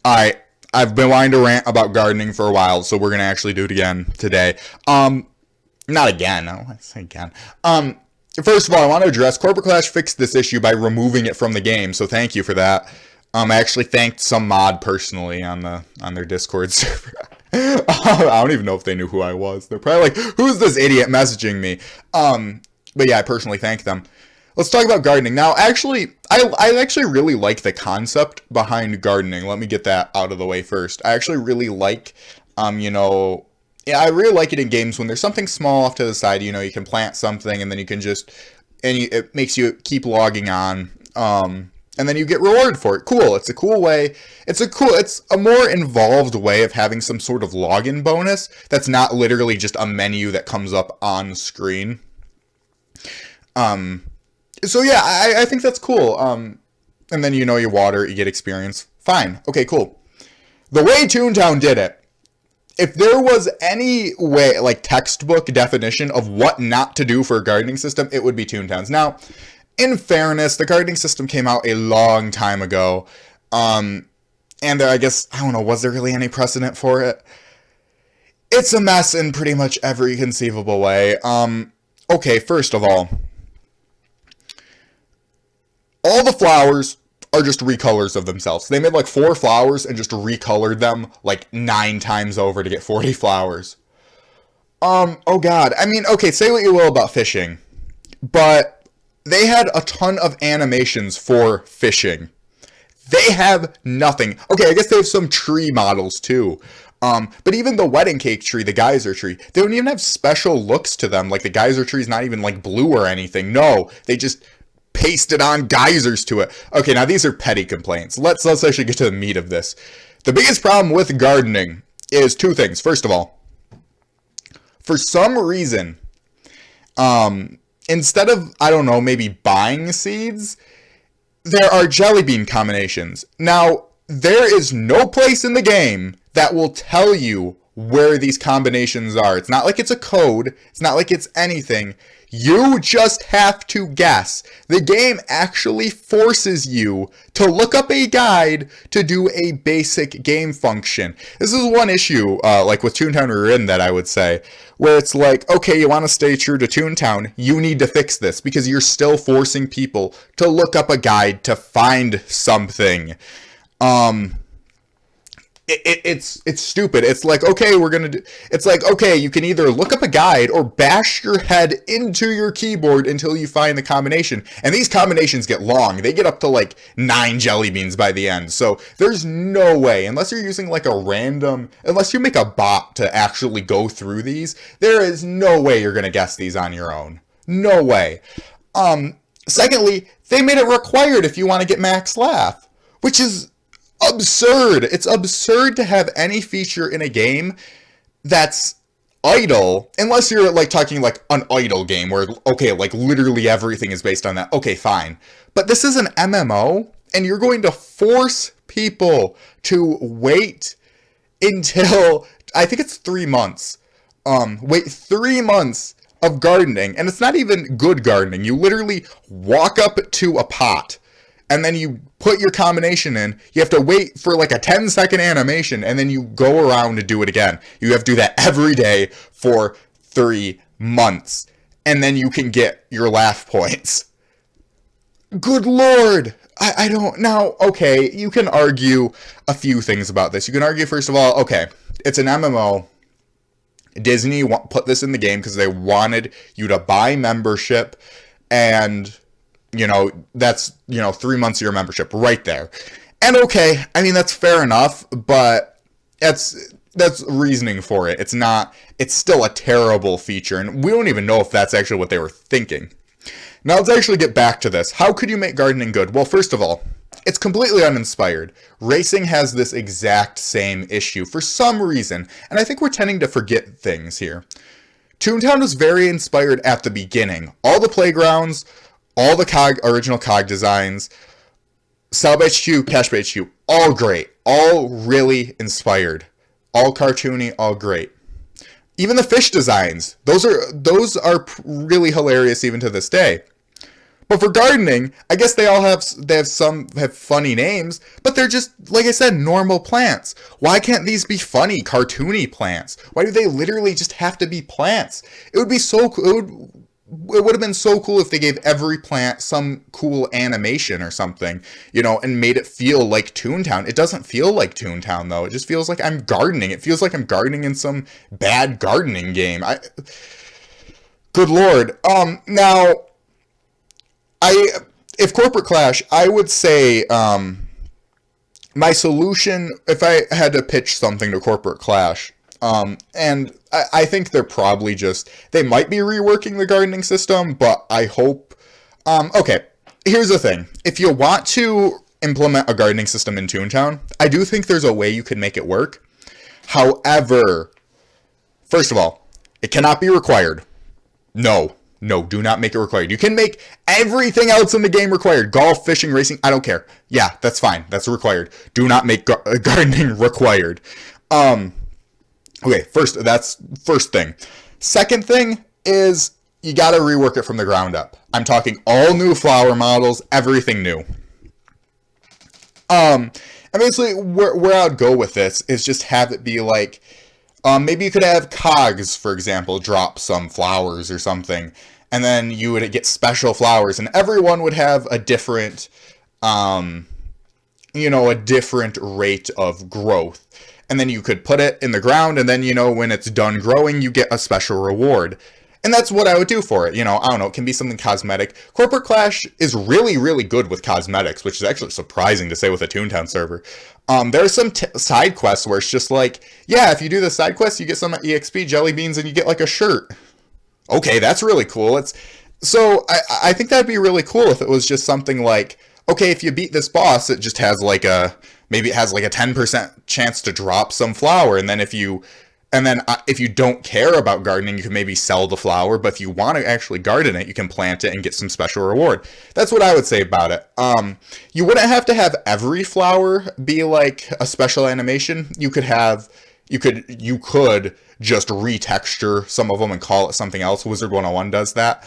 I've been wanting to rant about gardening for a while, so we're gonna actually do it again today. Not again. I don't want to say again. First of all, I want to address Corporate Clash fixed this issue by removing it from the game, so thank you for that. I actually thanked some mod personally on their Discord server. I don't even know if they knew who I was. They're probably like, "Who's this idiot messaging me?" But yeah, I personally thank them. Let's talk about gardening now. Actually, I actually really like the concept behind gardening. Let me get that out of the way first. I actually really like, yeah, I really like it in games when there's something small off to the side. You can plant something and then you can just, it makes you keep logging on. And then you get rewarded for it. Cool. It's a cool way. It's a more involved way of having some sort of login bonus that's not literally just a menu that comes up on screen. So yeah, I think that's cool. And then you water it, you get experience. Fine. Okay, cool. The way Toontown did it, if there was any way, like textbook definition of what not to do for a gardening system, it would be Toontown's. Now, in fairness, the gardening system came out a long time ago. And I guess, I don't know, was there really any precedent for it? It's a mess in pretty much every conceivable way. Okay, first of all the flowers are just recolors of themselves. They made like 4 flowers and just recolored them like 9 times over to get 40 flowers. Oh god. I mean, okay, say what you will about fishing, but they had a ton of animations for fishing. They have nothing. Okay, I guess they have some tree models too. But even the wedding cake tree, the geyser tree, they don't even have special looks to them. Like the geyser tree is not even like blue or anything. No, they just pasted on geysers to it. Okay, now these are petty complaints. Let's actually get to the meat of this. The biggest problem with gardening is 2 things. First of all, for some reason, instead of, I don't know, maybe buying seeds, there are jelly bean combinations. Now, there is no place in the game that will tell you where these combinations are. It's not like it's a code. It's not like it's anything. You just have to guess. The game actually forces you to look up a guide to do a basic game function. This is one issue, like with Toontown we were in, that I would say, where it's like, okay, you want to stay true to Toontown, you need to fix this, because you're still forcing people to look up a guide to find something. It's stupid. It's like, okay, it's like, okay, you can either look up a guide or bash your head into your keyboard until you find the combination. And these combinations get long. They get up to like 9 jelly beans by the end. So there's no way, unless you're using like unless you make a bot to actually go through these, there is no way you're going to guess these on your own. No way. Secondly, they made it required if you want to get max laugh, which is absurd. It's absurd to have any feature in a game that's idle, unless you're like talking like an idle game where, okay, like literally everything is based on that. Okay, fine. But this is an MMO, and you're going to force people to wait until, I think it's 3 months. Wait 3 months of gardening, and it's not even good gardening. You literally walk up to a pot, and then you put your combination in. You have to wait for like a 10-second animation, and then you go around to do it again. You have to do that every day for 3 months, and then you can get your laugh points. Good lord! I don't... Now, okay, you can argue a few things about this. You can argue, first of all, okay, it's an MMO. Disney put this in the game because they wanted you to buy membership, and that's, 3 months of your membership right there. And okay, I mean, that's fair enough, but that's reasoning for it. It's still a terrible feature, and we don't even know if that's actually what they were thinking. Now let's actually get back to this. How could you make gardening good? Well, first of all, it's completely uninspired. Racing has this exact same issue for some reason, and I think we're tending to forget things here. Toontown was very inspired at the beginning. All the playgrounds, all the original COG designs, Celeb HQ, Cash HQ, all great. All really inspired. All cartoony, all great. Even the fish designs, those are really hilarious even to this day. But for gardening, I guess they have funny names, but they're just, like I said, normal plants. Why can't these be funny, cartoony plants? Why do they literally just have to be plants? It would be so cool. It would have been so cool if they gave every plant some cool animation or something, and made it feel like Toontown. It doesn't feel like Toontown, though. It just feels like I'm gardening. It feels like I'm gardening in some bad gardening game. Good Lord. Now, if Corporate Clash, I would say, my solution, if I had to pitch something to Corporate Clash, and I think they're probably they might be reworking the gardening system, but I hope, okay, here's the thing. If you want to implement a gardening system in Toontown, I do think there's a way you could make it work. However, first of all, it cannot be required. No, do not make it required. You can make everything else in the game required. Golf, fishing, racing, I don't care. Yeah, that's fine. That's required. Do not make gardening required. Okay, that's first thing. Second thing is you got to rework it from the ground up. I'm talking all new flower models, everything new. And basically where I'd go with this is just have it be like, maybe you could have Cogs, for example, drop some flowers or something, and then you would get special flowers, and everyone would have a different, a different rate of growth. And then you could put it in the ground, and then, when it's done growing, you get a special reward. And that's what I would do for it. I don't know, it can be something cosmetic. Corporate Clash is really, really good with cosmetics, which is actually surprising to say with a Toontown server. There are some side quests where it's just like, yeah, if you do the side quest, you get some EXP jelly beans, and you get like a shirt. Okay, that's really cool. So I think that'd be really cool if it was just something like, okay, if you beat this boss, it just has maybe it has like a 10% chance to drop some flower, and then if you don't care about gardening, you can maybe sell the flower, but if you want to actually garden it, you can plant it and get some special reward. That's what I would say about it. You wouldn't have to have every flower be like a special animation. You could just retexture some of them and call it something else. Wizard 101 does that.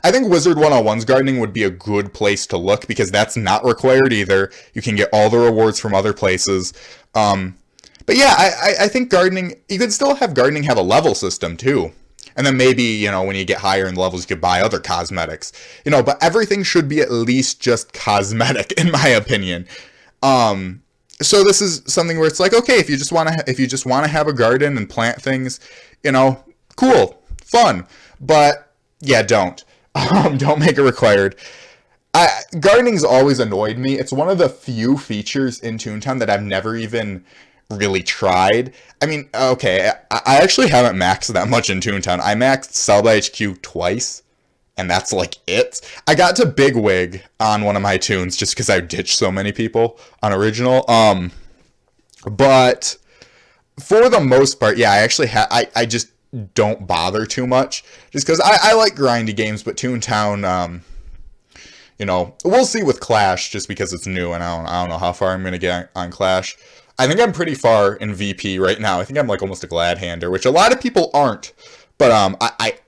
I think Wizard 101's gardening would be a good place to look, because that's not required either. You can get all the rewards from other places. But yeah, I think gardening, you could still have gardening have a level system too. And then maybe, when you get higher in levels, you could buy other cosmetics. But everything should be at least just cosmetic, in my opinion. So this is something where it's like, okay, if you just want to have a garden and plant things, cool, fun. But yeah, don't make it required. Gardening's always annoyed me. It's one of the few features in Toontown that I've never even really tried. I mean, okay, I actually haven't maxed that much in Toontown. I maxed Sell by HQ twice, and that's like it. I got to Big Wig on one of my tunes just because I ditched so many people on original. But for the most part, yeah, I actually I just don't bother too much, just because I like grindy games, but Toontown, we'll see with Clash, just because it's new, and I don't know how far I'm going to get on Clash. I think I'm pretty far in VP right now. I think I'm like almost a glad hander, which a lot of people aren't. But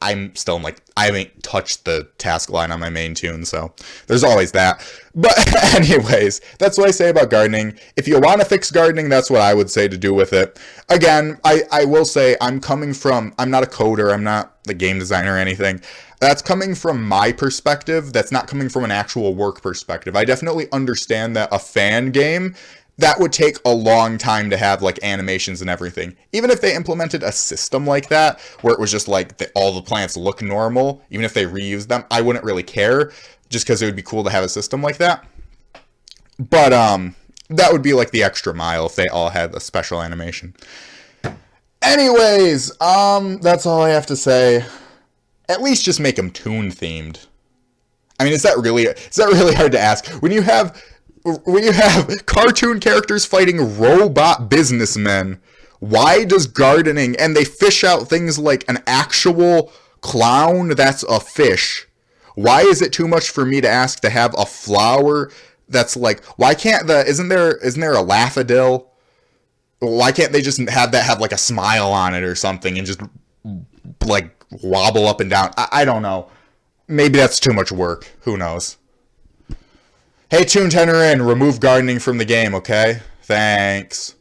I'm still I haven't touched the task line on my main tune, so there's always that. But anyways, that's what I say about gardening. If you want to fix gardening, that's what I would say to do with it. Again, I will say I'm not a coder, I'm not the game designer or anything. That's coming from my perspective. That's not coming from an actual work perspective. I definitely understand that a fan game, that would take a long time to have like animations and everything. Even if they implemented a system like that, where it was just like all the plants look normal, even if they reused them, I wouldn't really care, just because it would be cool to have a system like that. But that would be like the extra mile if they all had a special animation. Anyways, that's all I have to say. At least just make them Toon themed. I mean, is that really hard to ask? When you have cartoon characters fighting robot businessmen, why does gardening, and they fish out things like an actual clown that's a fish, why is it too much for me to ask to have a flower that's like, why can't isn't there a Laffadil? Why can't they just have like a smile on it or something and just like wobble up and down? I don't know. maybe that's too much work. Who knows? Hey, Toontown, remove gardening from the game, okay? Thanks.